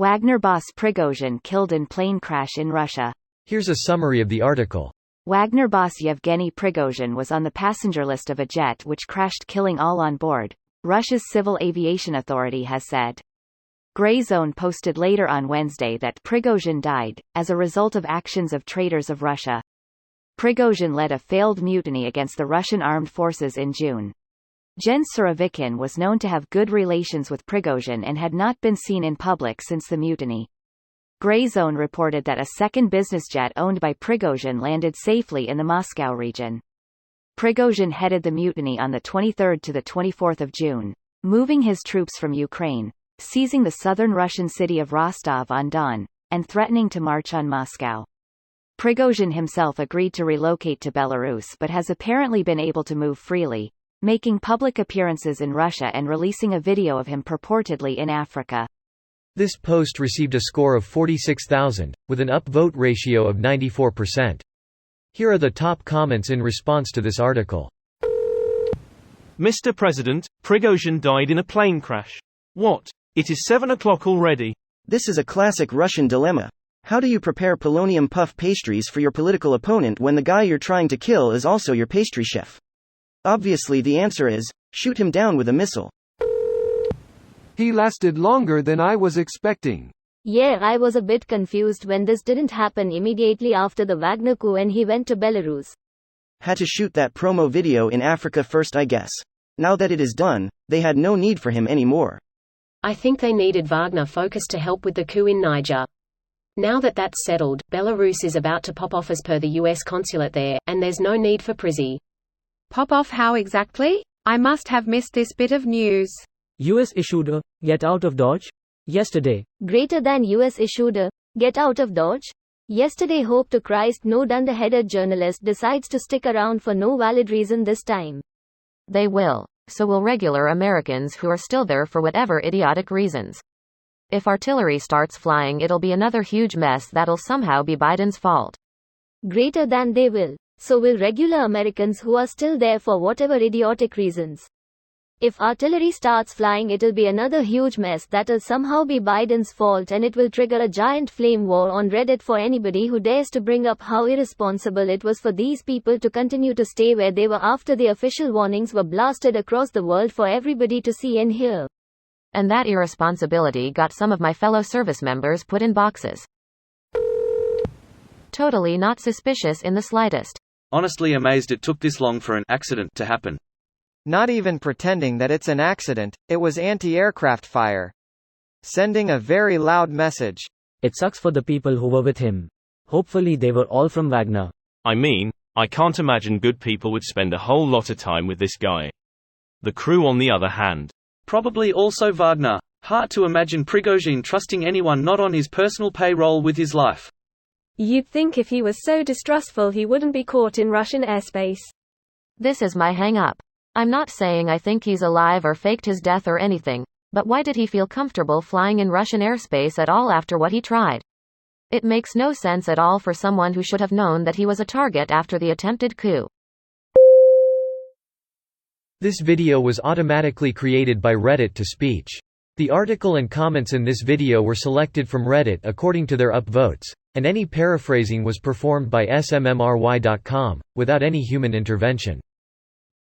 Wagner boss Prigozhin killed in plane crash in Russia. Here's a summary of the article. Wagner boss Yevgeny Prigozhin was on the passenger list of a jet which crashed, killing all on board, Russia's Civil Aviation Authority has said. Gray Zone posted later on Wednesday that Prigozhin died, as a result of actions of traitors of Russia. Prigozhin led a failed mutiny against the Russian armed forces in June. Jens Surovikin was known to have good relations with Prigozhin and had not been seen in public since the mutiny. Gray Zone reported that a second business jet owned by Prigozhin landed safely in the Moscow region. Prigozhin headed the mutiny on the 23rd to the 24th of June, moving his troops from Ukraine, seizing the southern Russian city of Rostov-on-Don, and threatening to march on Moscow. Prigozhin himself agreed to relocate to Belarus but has apparently been able to move freely, making public appearances in Russia and releasing a video of him purportedly in Africa. This post received a score of 46,000, with an upvote ratio of 94%. Here are the top comments in response to this article. Mr. President, Prigozhin died in a plane crash. What? It is 7 o'clock already. This is a classic Russian dilemma. How do you prepare polonium puff pastries for your political opponent when the guy you're trying to kill is also your pastry chef? Obviously the answer is, shoot him down with a missile. He lasted longer than I was expecting. Yeah, I was a bit confused when this didn't happen immediately after the Wagner coup and he went to Belarus. Had to shoot that promo video in Africa first, I guess. Now that it is done, they had no need for him anymore. I think they needed Wagner focus to help with the coup in Niger. Now that that's settled, Belarus is about to pop off as per the US consulate there, and there's no need for Prizzy. Pop off how exactly? I must have missed this bit of news. US issued a "Get out of Dodge" yesterday. Greater than US issued a "Get out of Dodge" yesterday. Hope to Christ no dunder-headed journalist decides to stick around for no valid reason this time. They will. So will regular Americans who are still there for whatever idiotic reasons. If artillery starts flying, it'll be another huge mess that'll somehow be Biden's fault. Greater than they will. So will regular Americans who are still there for whatever idiotic reasons. If artillery starts flying, it'll be another huge mess that'll somehow be Biden's fault, and it will trigger a giant flame war on Reddit for anybody who dares to bring up how irresponsible it was for these people to continue to stay where they were after the official warnings were blasted across the world for everybody to see and hear. And that irresponsibility got some of my fellow service members put in boxes. Totally not suspicious in the slightest. Honestly amazed it took this long for an accident to happen. Not even pretending that it's an accident, it was anti-aircraft fire. Sending a very loud message. It sucks for the people who were with him. Hopefully they were all from Wagner. I mean, I can't imagine good people would spend a whole lot of time with this guy. The crew, on the other hand, probably also Wagner. Hard to imagine Prigozhin trusting anyone not on his personal payroll with his life. You'd think if he was so distrustful he wouldn't be caught in Russian airspace. This is my hang-up. I'm not saying I think he's alive or faked his death or anything, but why did he feel comfortable flying in Russian airspace at all after what he tried? It makes no sense at all for someone who should have known that he was a target after the attempted coup. This video was automatically created by Reddit to speech. The article and comments in this video were selected from Reddit according to their upvotes, and any paraphrasing was performed by smmry.com, without any human intervention.